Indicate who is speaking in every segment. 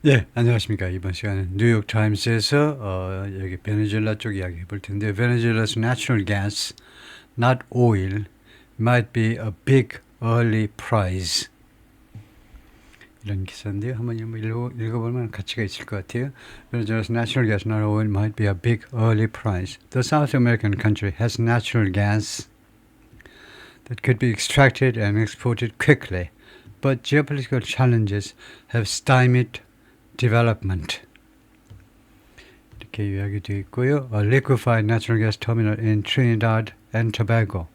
Speaker 1: 예, 안녕하십니까. 이번 시간은 뉴욕 타임스에서 여기 베네수엘라 쪽 이야기 해볼 텐데, Venezuela's natural gas, not oil, might be a big early prize. 이런 기사인데요. 한번 읽어보면 가치가 있을 것 같아요. Venezuela's natural gas, not oil, might be a big early prize. The South American country has natural gas that could be extracted and exported quickly, but geopolitical challenges have stymied development. 이렇게 이야기되어 있고요. A liquefied natural gas terminal in Trinidad and Tobago,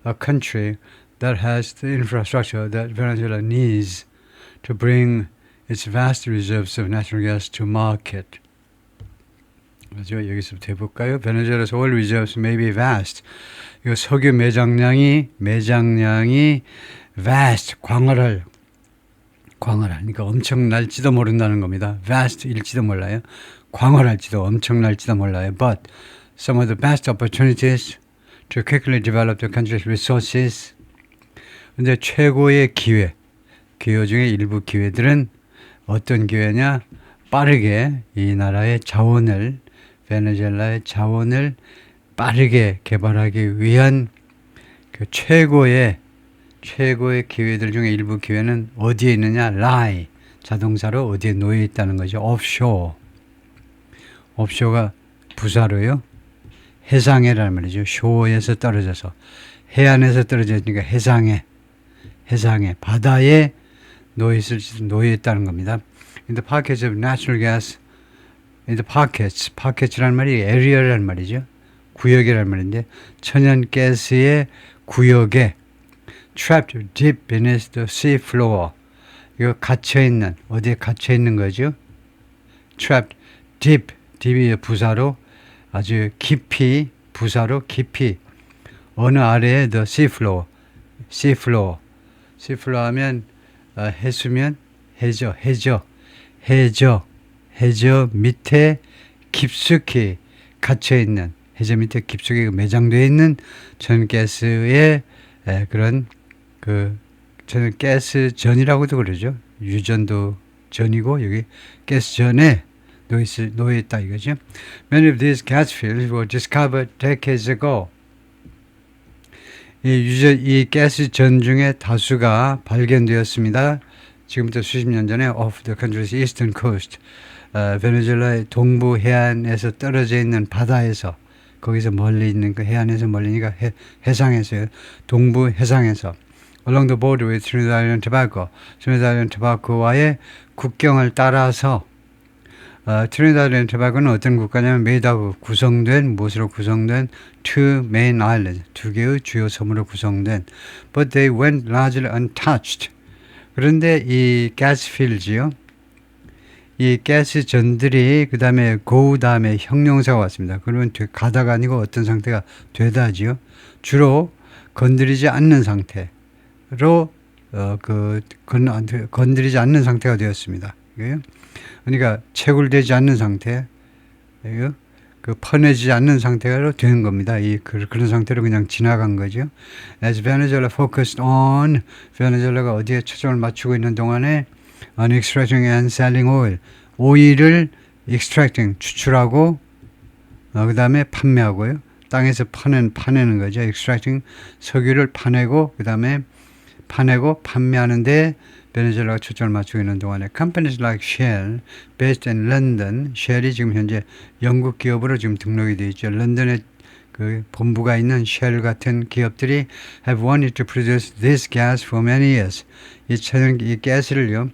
Speaker 1: a country that has the infrastructure that Venezuela needs to bring its vast reserves of natural gas to market. 그렇죠? 여기서부터 해볼까요? Venezuela's oil reserves may be vast. 이거 석유 매장량이 vast, 광활할, 그러니까 엄청날지도 모른다는 겁니다. vast일지도 몰라요. 광활할지도 엄청날지도 몰라요. But some of the best opportunities to quickly develop the country's resources. 근데 최고의 기회 중에 일부 기회들은 어떤 기회냐? 빠르게 이 나라의 자원을, 베네수엘라의 자원을 빠르게 개발하기 위한 그 최고의 기회들 중에 일부 기회는 어디에 있느냐? lie, 자동사로 어디에 놓여 있다는 거죠. offshore가 부사로요. 해상해라는 말이죠. shore에서 떨어져서, 해안에서 떨어졌으니까 해상해, 바다에 놓여 있다는 겁니다. In the pockets of natural gas, in the pockets라는 말이 area라는 말이죠. 구역이라는 말인데, 천연가스의 구역에 trapped deep beneath the sea floor. 이거 갇혀있는, 어디에 갇혀있는 거죠? trapped deep이 부사로 아주 깊이, 부사로 깊이, 어느 아래에 the sea floor 하면 해수면, 해저 밑에 깊숙이 갇혀있는, 해저 밑에 깊숙이 매장되어 있는 천연가스의 그런 저는 가스전이라고도 그러죠. 유전도 전이고 여기 가스전에 놓여 있다 이거죠. Many of these gas fields were discovered decades ago. 이 가스전 중에 다수가 발견되었습니다. 지금부터 수십 년 전에 off the country's eastern coast, 베네수엘라의 동부 해안에서 떨어져 있는 바다에서, 거기서 멀리 있는 그 해안에서 멀리니까 해상에서요. 동부 해상에서 along the border with Trinidad and Tobago, Trinidad and Tobago와의 국경을 따라서, 트리니다드 앤 토바고는 어떤 국가냐면 made of 무엇으로 구성된 two main islands, 두 개의 주요 섬으로 구성된, but they went largely untouched. 그런데 이 가스 필드요, 이 가스전들이 그 다음에 다음에 형용사가 왔습니다. 그러면 가다가 아니고 어떤 상태가 되다지요. 주로 건드리지 않는 상태로 건드리지 않는 상태가 되었습니다. 그러니까 채굴되지 않는 상태, 퍼내지 않는 상태로 되는 겁니다. 그런 상태로 그냥 지나간 거죠. As Venezuela focused on, 베네수엘라가 어디에 초점을 맞추고 있는 동안에 on extracting and selling oil, 오일을 extracting, 추출하고, 그 다음에 판매하고요. 땅에서 파내는 거죠. extracting, 석유를 파내고, 그 다음에 파내고 판매하는데 베네수엘라가 초점을 맞추고 있는 동안에 companies like Shell, based in London, Shell이 지금 현재 영국 기업으로 지금 등록이 되어 있죠. 런던에 그 본부가 있는 Shell 같은 기업들이 have wanted to produce this gas for many years. 이 가스를요,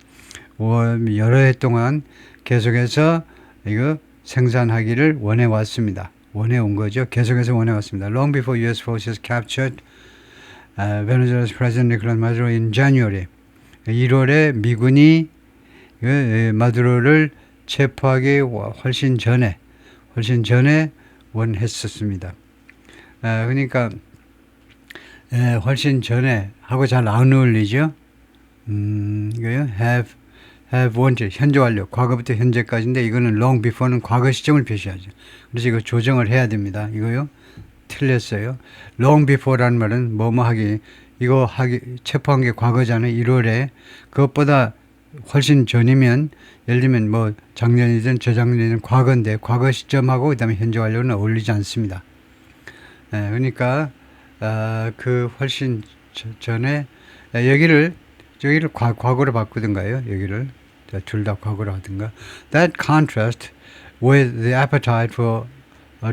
Speaker 1: 여러 해 동안 계속해서 이거 생산하기를 원해 온 거죠. 계속해서 원해 왔습니다. Long before U.S. forces captured Venezuela's President Nicolas Maduro in January. 1월에 미군이 마두로를 체포하기 훨씬 전에 원했었습니다. 그러니까 훨씬 전에 하고 잘 안 어울리죠. 이거요. have wanted, 현재 완료, 과거부터 현재까지인데 이거는 long before는 과거 시점을 표시하죠. 그래서 이거 조정을 해야 됩니다. 이거요. 틀렸어요. long before라는 말은 체포한 게 과거잖아요. 1월에. 그것보다 훨씬 전이면 예를 들면 뭐 작년이든 저작년이든 과거인데 과거 시점하고 그다음에 현재 완료는 어울리지 않습니다. 그러니까 그 훨씬 전에 여기를 과거로 바꾸든가요. 여기를 둘 다 과거로 하든가. That contrast with the appetite for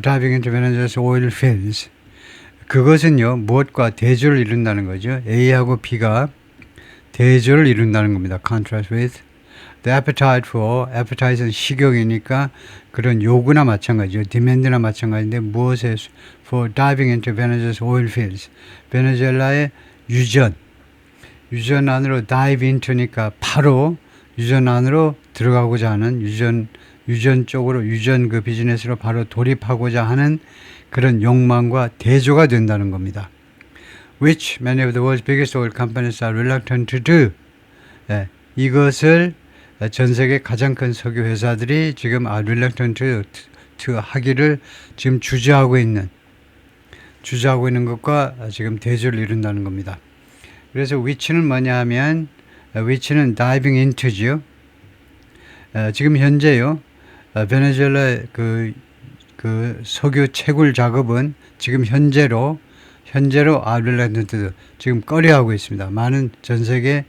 Speaker 1: diving into Venezuela's oil fields. 그것은요 무엇과 대조를 이룬다는 거죠. A하고 B가 대조를 이룬다는 겁니다. Contrast with the appetite for, appetite는 식욕이니까 그런 요구나 마찬가지죠. demand나 마찬가지인데 무엇에 for diving into Venezuela's oil fields. 베네수엘라의 유전 안으로 dive into니까 바로 유전 안으로 들어가고자 하는 유전 쪽으로 유전 그 비즈니스로 바로 돌입하고자 하는 그런 욕망과 대조가 된다는 겁니다. Which many of the world's biggest oil companies are reluctant to do. 이것을 전 세계 가장 큰 석유 회사들이 지금 reluctant to 하기를 지금 주저하고 있는 것과 지금 대조를 이룬다는 겁니다. 그래서 which는 뭐냐 하면 which는 diving into죠. 지금 현재요. 베네수엘라 그 석유 채굴 작업은 지금 현재로 지금 꺼려하고 있습니다. 많은 전 세계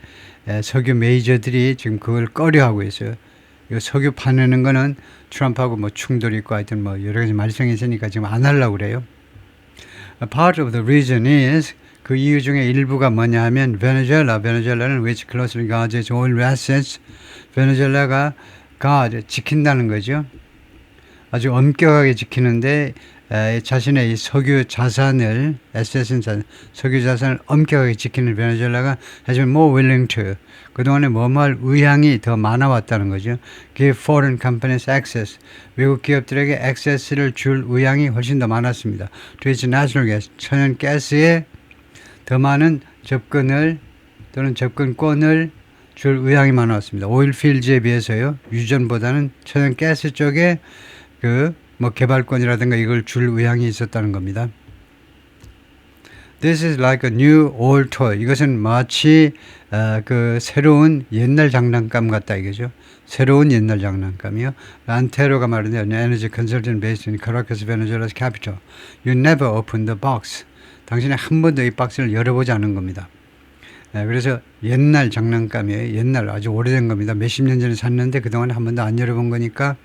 Speaker 1: 석유 메이저들이 지금 그걸 꺼려하고 있어요. 석유 파내는 거는 트럼프하고 뭐 충돌이 있고 하여튼 뭐 여러 가지 말썽이 있으니까 지금 안 하려고 그래요. Part of the reason is 그 이유 중에 일부가 뭐냐 하면 베네수엘라는 which closely guards its oil assets. 베네수엘라가 지킨다는 거죠. 아주 엄격하게 지키는데 자신의 이 석유 자산을 석유 자산을 엄격하게 지키는 베네수엘라가 has been more willing to 그동안에 뭐뭐할 의향이 더 많아왔다는 거죠. Give foreign companies access 외국 기업들에게 access를 줄 의향이 훨씬 더 많았습니다. To its natural gas 천연 가스에 더 많은 접근을 또는 접근권을 줄 의향이 많았습니다. 오일필드에 비해서요. 유전보다는 천연 가스 쪽에 뭐 개발권이라든가 이걸 줄 의향이 있었다는 겁니다. This is like a new old toy. 이것은 마치 그 새로운 옛날 장난감 같다 이거죠. 새로운 옛날 장난감이요. 란테로가 말하는데 Energy Consultant based in Caracas, Venezuela's capital. You never open the box. 당신이 한 번도 이 박스를 열어보지 않은 겁니다. 그래서 옛날 장난감이에요. 옛날 아주 오래된 겁니다. 몇십 년 전에 샀는데 그동안 한 번도 안 열어본 거니까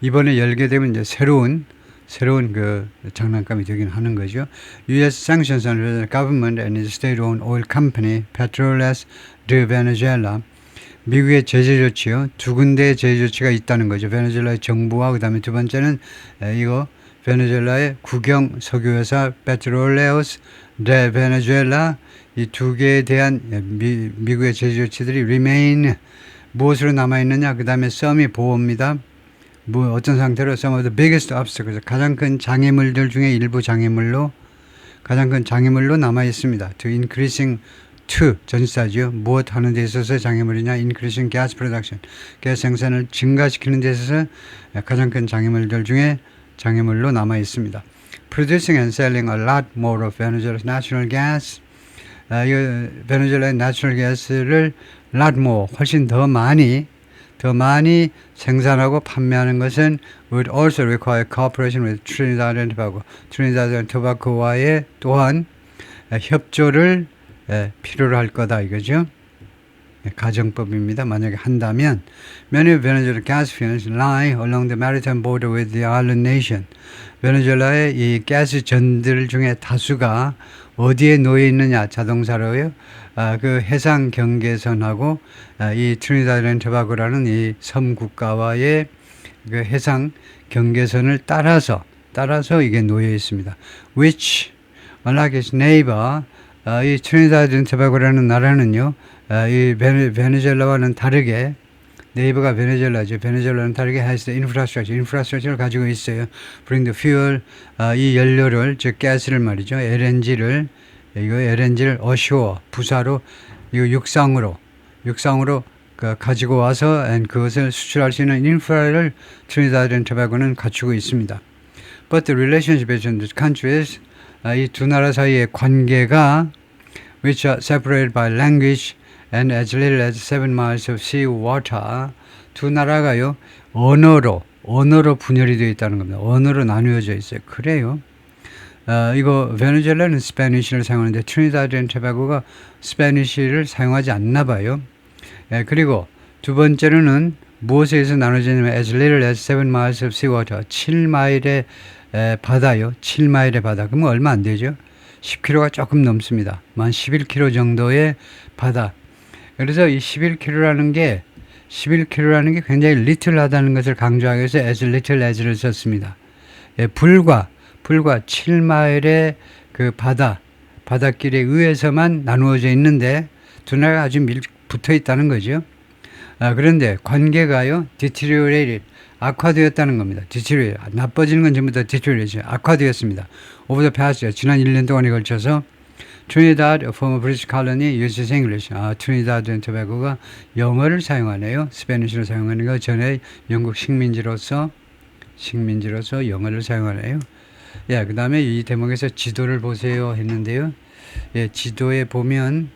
Speaker 1: 이번에 열게 되면 이제 새로운 그 장난감이 되긴 하는 거죠. U.S. sanctions on the government and its state-owned oil company, Petroles de Venezuela. 미국의 제재 조치요. 두 군데의 제재 조치가 있다는 거죠. 베네수엘라의 정부와 그다음에 두 번째는 이거 베네수엘라의 국영 석유회사 Petroles de Venezuela 이 두 개에 대한 미국의 제재 조치들이 remain 무엇으로 남아 있느냐? 그다음에 썸이 보호입니다. 뭐 어떤 상태로 some of the biggest obstacles 가장 큰 장애물들 중에 일부 가장 큰 장애물로 남아 있습니다. To increasing 전치사죠. 무엇 하는 데 있어서 장애물이냐? Increasing gas production. 가스 생산을 증가시키는 데 있어서 가장 큰 장애물들 중에 장애물로 남아 있습니다. Producing and selling a lot more of Venezuela's natural gas. 베네수엘라의 내추럴 가스를 lot more 훨씬 더 많이 생산하고 판매하는 것은 would also require cooperation with Trinidad and Tobago. Trinidad and Tobago와의 또한 협조를 필요로 할 거다 이거죠. 가정법입니다. 만약에 한다면 many of Venezuela's gas fields lie along the maritime border with the island nation. 베네수엘라의 이 가스 전들 중에 다수가 어디에 놓여 있느냐 자동사로요. 그 해상 경계선하고 이 트리니다드 앤 토바고라는 이 섬 국가와의 그 해상 경계선을 따라서 이게 놓여 있습니다. Which, unlike its neighbor, 이 트리니다드 앤 토바고라는 나라는요, 이 베네수엘라와는 다르게 네이버가 베네수엘라죠. 베네수엘라는 다르게 has the infrastructure를 가지고 있어요. Bring the fuel, 이 연료를, 즉 가스를 말이죠. LNG를 ashore, 부사로, 이거 육상으로 가지고 와서 그것을 수출할 수 있는 인프라를 트리니다드 앤 토바고는 갖추고 있습니다. But the relationship between the countries, 이 두 나라 사이의 관계가 which are separated by language and as little as 7 miles of sea water. 두 나라가요 언어로 분열이 되어 있다는 겁니다. 언어로 나누어져 있어요. 그래요. 이거 베네수엘라는 스페니쉬를 사용하는데 트리니다드 앤 토바고가 스페니쉬를 사용하지 않나 봐요. 그리고 두 번째로는 무엇에 의해서 나눠지냐면 as little as 7 miles of seawater 7마일의 바다요. 7마일의 바다. 그러면 얼마 안 되죠. 10km가 조금 넘습니다. 만 11km 정도의 바다. 그래서 이 11km라는 게 굉장히 little하다는 것을 강조하기 위해서 as little as를 썼습니다. 불과 7마일의 그 바닷길에 의해서만 나누어져 있는데 두 나라가 아주 붙어 있다는 거죠. 그런데 관계가요, deteriorated, 악화되었다는 겁니다. deteriorate, 나빠지는 건 전부 다 deterioration, 악화되었습니다. over the past, 지난 1년 동안에 걸쳐서 Trinidad, former British colony, uses English. 트리니다드 앤 토바고가 영어를 사용하네요. 스페니쉬를 사용하는 거 전에 영국 식민지로서 영어를 사용하네요. 그 다음에 이 대목에서 지도를 보세요 했는데요. 지도에 보면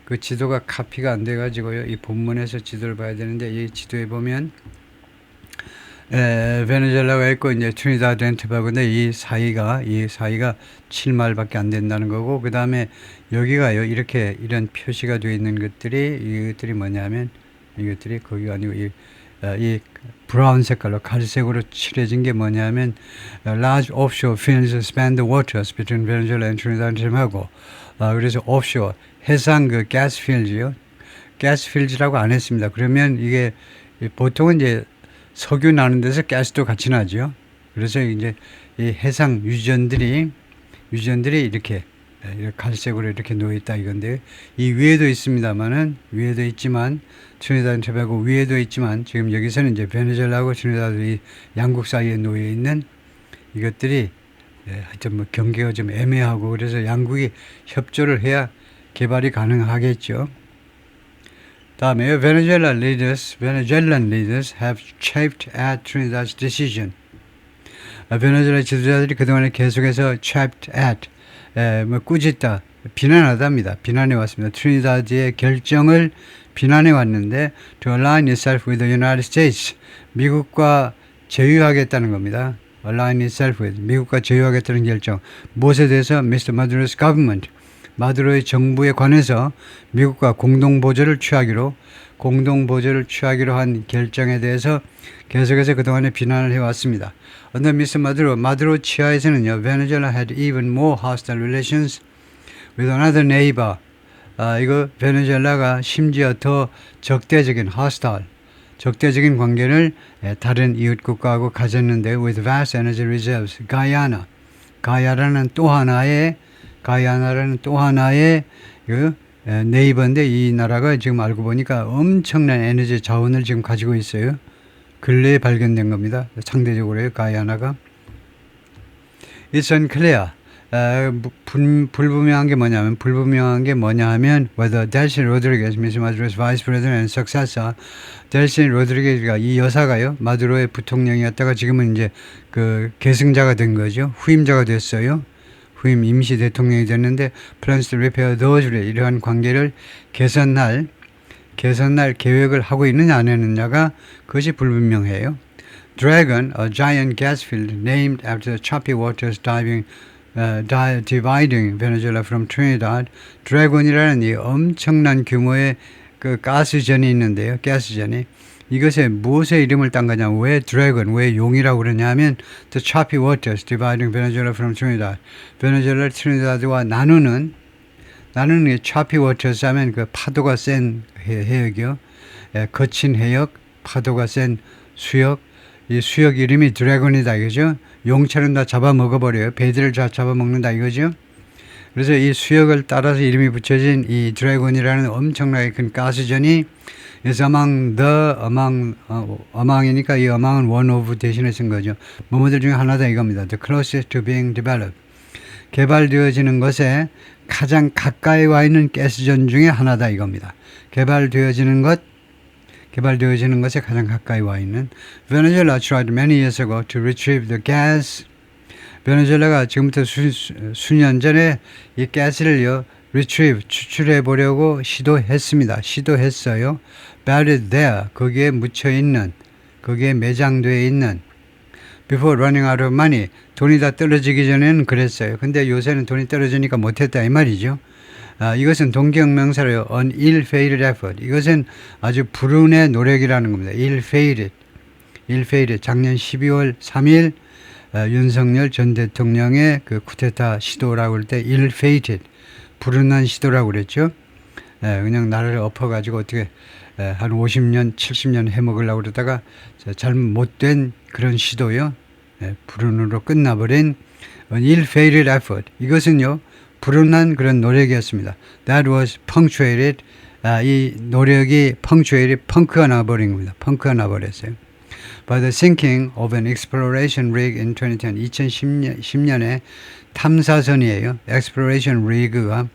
Speaker 1: 그 지도가 카피가 안 돼가지고요. 이 본문에서 지도를 봐야 되는데 이 지도에 보면 베네수엘라가 있고 이제 트리니다드 앤 토바고인데 이 사이가 7마일밖에 안 된다는 거고 그 다음에 여기가요 이렇게 이런 표시가 되어 있는 이것들이 뭐냐면 이것들이 거기가 아니고 이 브라운 색깔로 갈색으로 칠해진 게 뭐냐면 large offshore fields span the waters between Venezuela and Trinidad and Tobago. 그래서 offshore 해상 그 gas fields요. gas fields라고 안 했습니다. 그러면 이게 보통은 이제 석유 나는 데서 가스도 같이 나죠. 그래서 이제 이 해상 유전들이 이렇게 갈색으로 이렇게 놓여 있다 이건데 이 위에도 있습니다만은 트리니다드 앤 토바고 위에도 있지만 지금 여기서는 이제 베네수엘라하고 트리니다드 이 양국 사이에 놓여 있는 이것들이 하여튼 뭐 경계가 좀 애매하고 그래서 양국이 협조를 해야 개발이 가능하겠죠. 다음에 Venezuelan leaders have chafed at Trinidad's decision. 베네수엘라 지도자들이 그동안에 계속해서 chafed at, 꾸짖다, 비난하답니다. 비난해 왔습니다. 트리니다드의 결정을 비난해 왔는데 to align itself with the United States, 미국과 제휴하겠다는 겁니다. align itself with, 미국과 제휴하겠다는 결정. 무엇에 대해서? Mr. Maduro's government, 마두로의 정부에 관해서 미국과 공동보조를 취하기로 한 결정에 대해서 계속해서 그동안에 비난을 해왔습니다. Under Mr. 마두로 치하에서는요, Venezuela had even more hostile relations with another neighbor. 이거 베네수엘라가 심지어 더 적대적인 적대적인 관계를 다른 이웃 국가하고 가졌는데 with vast energy reserves, 가야나라는 또 하나의 그 네이버인데 이 나라가 지금 알고 보니까 엄청난 에너지 자원을 지금 가지고 있어요. 근래에 발견된 겁니다. 상대적으로요, 가야나가. It's unclear. 불분명한 게 뭐냐 하면 whether Delcy Rodriguez, Mr. Maduro's vice president and successor, 델시 로드리게즈가 이 여사가요, 마두로의 부통령이었다가 지금은 이제 그 계승자가 된 거죠. 후임자가 됐어요. 후임 임시 대통령이 됐는데 plans to repair those, 이러한 관계를 개선할 계획을 하고 있느냐 안 했느냐가 그것이 불분명해요. Dragon, a giant gas field named after the choppy waters dividing Venezuela from Trinidad. 드래곤이라는 이 엄청난 규모의 그 가스전이 있는데요. 가스전이 이것에 무엇의 이름을 딴 거냐? 왜 드래곤, 왜 용이라고 그러냐면 the choppy waters dividing Venezuela from Trinidad. 베네수엘라 트리니다드와 나누는 choppy waters 하면 그 파도가 센 해역이요. 거친 해역, 파도가 센 수역. 이 수역 이름이 드래곤이다 이거죠. 용처럼 다 잡아먹어버려요. 배들을 다 잡아먹는다 이거죠. 그래서 이 수역을 따라서 이름이 붙여진 이 드래곤이라는 엄청나게 큰 가스전이 is among이니까 이 among은 one of 대신에 쓴 거죠. 뭐뭐들 중에 하나다 이겁니다. The closest to being developed. 개발되어지는 것에 가장 가까이 와 있는 가스전 중에 하나다 이겁니다. 개발되어지는 것에 가장 가까이 와 있는. Venezuela tried many years ago to retrieve the gas. 베네수엘라가 지금부터 수년 전에 이 가스를요 retrieve, 추출해 보려고 시도했어요. buried there, 거기에 묻혀있는, 거기에 매장되어 있는. before running out of money, 돈이 다 떨어지기 전에는 그랬어요. 근데 요새는 돈이 떨어지니까 못했다 이 말이죠. 이것은 동기형명사로요. an ill-fated effort. 이것은 아주 불운의 노력이라는 겁니다. ill-fated. 작년 12월 3일 윤석열 전 대통령의 그 쿠데타 시도라고 할 때 ill-fated. 불운한 시도라고 그랬죠. 그냥 나라를 엎어가지고 어떻게 한 50년, 70년 해먹으려고 그러다가 잘못된 그런 시도요. 불운으로 끝나버린 an ill-fated effort. 이것은요. 불운한 그런 노력이었습니다. That was punctuated. 이 노력이 punctuated, 펑크가 나버린 겁니다. 펑크가 나버렸어요. By the sinking of an exploration rig in 2010, 2010년에 탐사선이에요. exploration rig가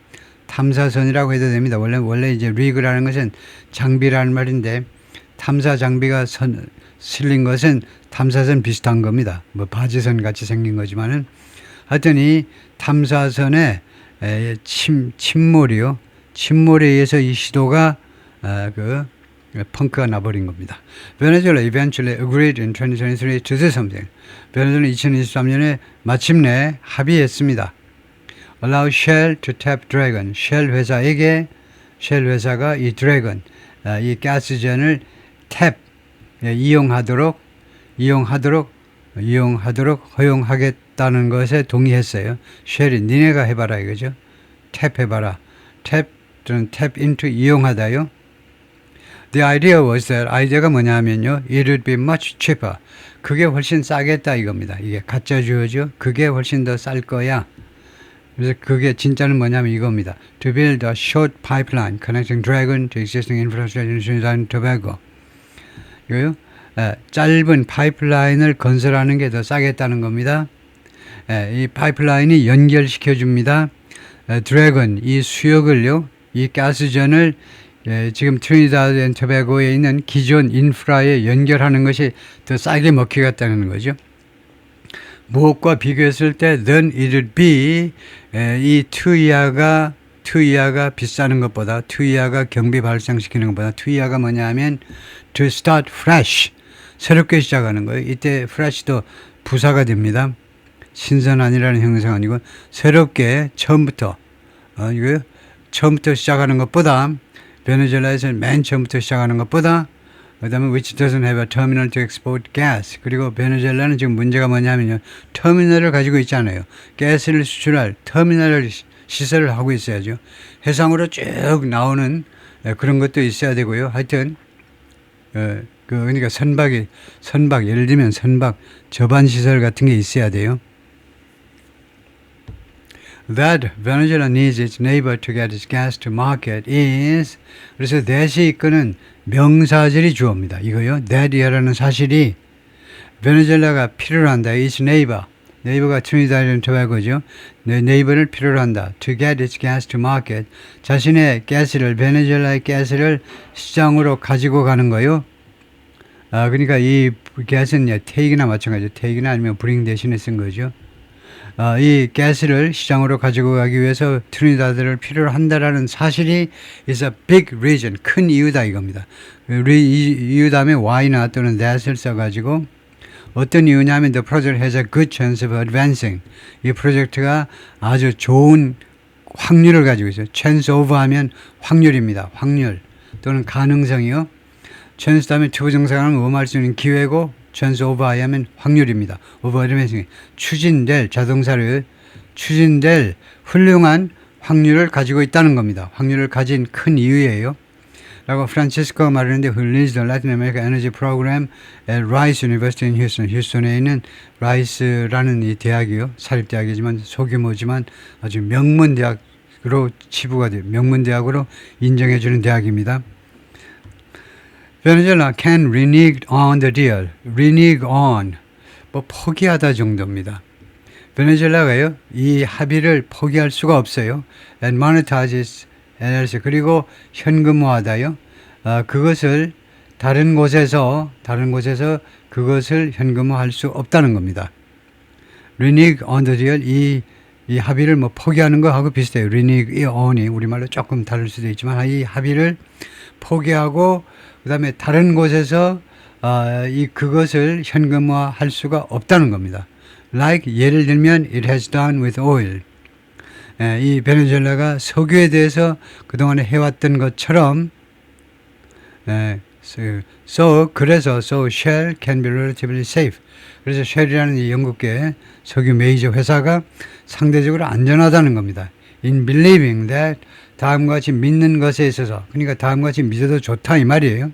Speaker 1: 탐사선이라고 해도 됩니다. 원래 이제 rig라는 것은 장비라는 말인데 탐사 장비가 실린 것은 탐사선 비슷한 겁니다. 뭐 바지선 같이 생긴 거지만은 하여튼 이 탐사선에 침몰에 의해서 이 시도가 펑크가 나버린 겁니다. Venezuela eventually agreed in 2023 to do something. 베네수엘라는 2023년에 마침내 합의했습니다. Allow Shell to tap Dragon. Shell 회사가 이 Dragon, 이 가스전을 이용하도록 허용하겠다는 것에 동의했어요. Shell이 니네가 해봐라 이거죠. 탭 해봐라. 탭 into 이용하다요. The idea was that 아이디어가 뭐냐면요. It would be much cheaper. 그게 훨씬 싸겠다 이겁니다. 이게 가짜 주어죠. 그게 훨씬 더 쌀 거야. 그래서 그게 진짜는 뭐냐면 이겁니다. To build a short pipeline connecting Dragon to existing infrastructure in Trinidad and Tobago. 이거요. 짧은 파이프라인을 건설하는 게 더 싸겠다는 겁니다. 이 파이프라인이 연결시켜 줍니다. 드래곤 이 수역을요. 이 가스전을 지금 트리니다드 앤 토베고에 있는 기존 인프라에 연결하는 것이 더 싸게 먹히겠다는 거죠. 무엇과 비교했을 때 then it would be 이 투이아가 비싸는 것보다 투이아가 경비 발생시키는 것보다 투이아가 뭐냐 하면 to start fresh 새롭게 시작하는 거예요. 이때 fresh도 부사가 됩니다. 신선한이라는 형용사가 아니고 새롭게 처음부터 이거요. 처음부터 시작하는 것보다 베네수엘라에서는 맨 처음부터 시작하는 것보다 그 다음에 which doesn't have a terminal to export gas. 그리고 베네수엘라는 지금 문제가 뭐냐면요. 터미널을 가지고 있잖아요. 가스를 수출할 터미널을 시설을 하고 있어야죠. 해상으로 쭉 나오는 그런 것도 있어야 되고요. 하여튼 그러니까 선박 예를 들면 선박 저반 시설 같은 게 있어야 돼요. That Venezuela needs its neighbor to get its gas to market is 그래서 that이 이끄는 명사절이 주어입니다. 이거요. that이라는 사실이 베네수엘라가 필요로 한다. its neighbor가 트리니다드 앤 토베고죠. 네이버를 필요로 한다. to get its gas to market 자신의 가스를 베네수엘라의 가스를 시장으로 가지고 가는 거요. 그러니까 이 가스는 take이나 마찬가지죠. take이나 아니면 bring 대신에 쓴 거죠. 이 가스를 시장으로 가지고 가기 위해서 트리니다드를 필요로 한다라는 사실이 is a big reason, 큰 이유다 이겁니다. 이유 다음에 why나 또는 that을 써가지고 어떤 이유냐면 the project has a good chance of advancing. 이 프로젝트가 아주 좋은 확률을 가지고 있어요. chance of 하면 확률입니다. 확률 또는 가능성이요. chance 다음에 투부정사하면 뭐할 수 있는 기회고 chance of 하면 확률입니다. of advancing 자동사를 추진될 훌륭한 확률을 가지고 있다는 겁니다. 확률을 가진 큰 이유예요. 라고 프란치스코가 말하는데 who leads the Latin America Energy Program at Rice University in Houston. 휴스턴에 있는 라이스라는 이 대학이요. 사립대학이지만 소규모지만 아주 명문대학으로 치부가 돼요. 명문대학으로 인정해주는 대학입니다. Venezuela can renege on the deal. renege on 포기하다 정도입니다. 베네수엘라가요 이 합의를 포기할 수가 없어요. and monetize its assets 그리고 현금화하다요. 그것을 다른 곳에서 그것을 현금화할 수 없다는 겁니다. renege on the deal 이 이 합의를 뭐 포기하는 거하고 비슷해요. reneg이 우리말로 조금 다를 수도 있지만 이 합의를 포기하고 그다음에 다른 곳에서 그것을 현금화할 수가 없다는 겁니다. Like 예를 들면 it has done with oil. 이 베네수엘라가 석유에 대해서 그동안에 해왔던 것처럼 그래서 Shell can be relatively safe. 그래서 쉘이라는 이 영국계 석유 메이저 회사가 상대적으로 안전하다는 겁니다. In believing that 다음과 같이 믿는 것에 있어서 그러니까 다음과 같이 믿어도 좋다 이 말이에요.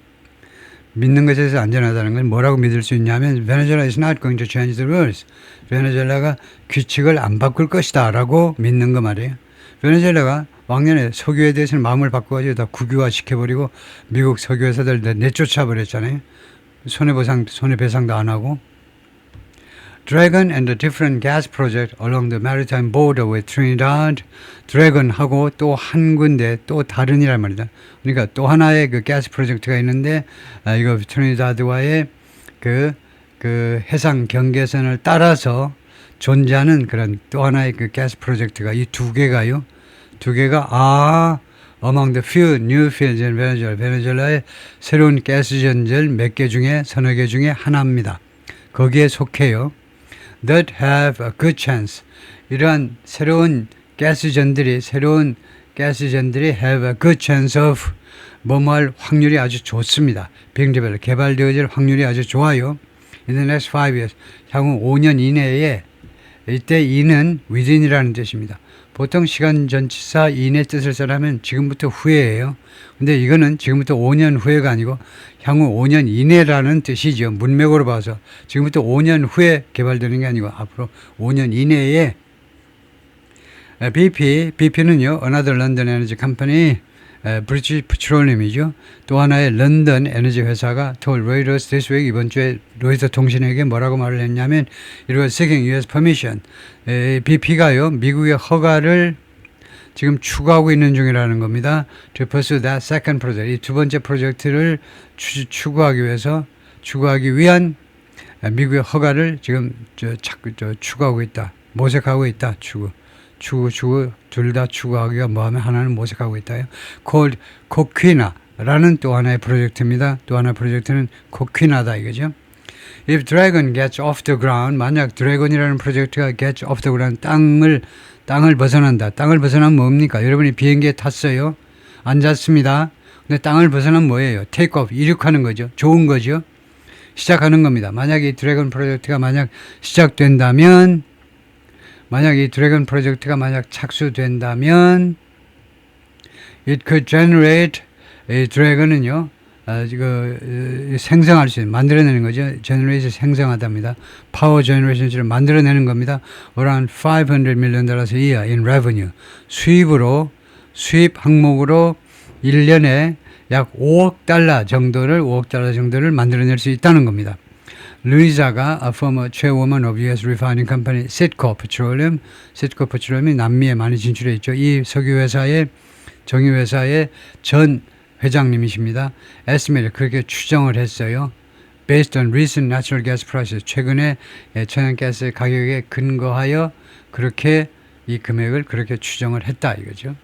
Speaker 1: 믿는 것에 있어서 안전하다는 건 뭐라고 믿을 수 있냐면 Venezuela is not going to change the rules. 베네수엘라가 규칙을 안 바꿀 것이다 라고 믿는 거 말이에요. 베네수엘라가 왕년에 석유에 대해서는 마음을 바꿔가지고 다 국유화 시켜버리고 미국 석유 회사들 내쫓아 버렸잖아요. 손해배상도 안 하고. Dragon and the different gas project along the maritime border with Trinidad. 드래곤하고 또 한 군데 또 다른이란 말이다. 그러니까 또 하나의 그 가스 프로젝트가 있는데 이거 트리니다드와의 그 해상 경계선을 따라서 존재하는 그런 또 하나의 그 가스 프로젝트가 이 두 개가요. 두 개가 among the few new fields in Venezuela. 베네수엘라의 새로운 가스전들 몇 개 중에 서너 개 중에 하나입니다. 거기에 속해요. That have a good chance. 이러한 새로운 가스전들이 have a good chance of 뭐뭐할 확률이 아주 좋습니다. being developed. 개발되어질 확률이 아주 좋아요. In the next 5 years. 향후 5년 이내에 이때 이는 within이라는 뜻입니다. 보통 시간 전치사 in의 뜻을 써라면 지금부터 후에예요. 근데 이거는 지금부터 5년 후에가 아니고 향후 5년 이내라는 뜻이죠. 문맥으로 봐서 지금부터 5년 후에 개발되는 게 아니고 앞으로 5년 이내에 BP는요. Another London Energy Company, British Petroleum이죠. 또 하나의 런던 에너지 회사가 told Reuters this week 이번 주에 로이터 통신에게 뭐라고 말을 했냐면 it was seeking US permission. BP가요. 미국의 허가를 지금 추구하고 있는 중이라는 겁니다. To pursue that second project. 이 두 번째 프로젝트를 추구하기 위한 미국의 허가를 지금 추구하고 있다. 모색하고 있다. 추구. 둘 다 추구하기가 뭐하면 하나는 모색하고 있다요. called 코퀴나라는 또 하나의 프로젝트입니다. 또 하나의 프로젝트는 코퀴나다 이거죠. If Dragon gets off the ground, 만약 드래곤이라는 프로젝트가 gets off the ground, 땅을 벗어난다. 땅을 벗어나면 뭡니까? 여러분이 비행기에 탔어요. 앉았습니다. 근데 땅을 벗어나면 뭐예요? take off, 이륙하는 거죠. 좋은 거죠. 시작하는 겁니다. 만약 이 드래곤 프로젝트가 시작된다면 만약 이 드래곤 프로젝트가 착수된다면 it could generate 이 드래곤은요 생성할 수 있는 만들어내는 거죠. generate 생성하답니다. 파워 제너레이션을 만들어내는 겁니다. around $500 million a year in revenue. 수입 항목으로 1년에 약 5억 달러 정도를 만들어낼 수 있다는 겁니다. 루이자가 former chairwoman of US refining company Citgo Petroleum이 남미에 많이 진출해 있죠. 이 석유회사의 정유회사의 전 회장님이십니다. estimate 그렇게 추정을 했어요. Based on recent natural gas prices 최근에 천연가스 가격에 근거하여 그렇게 이 금액을 그렇게 추정을 했다 이거죠.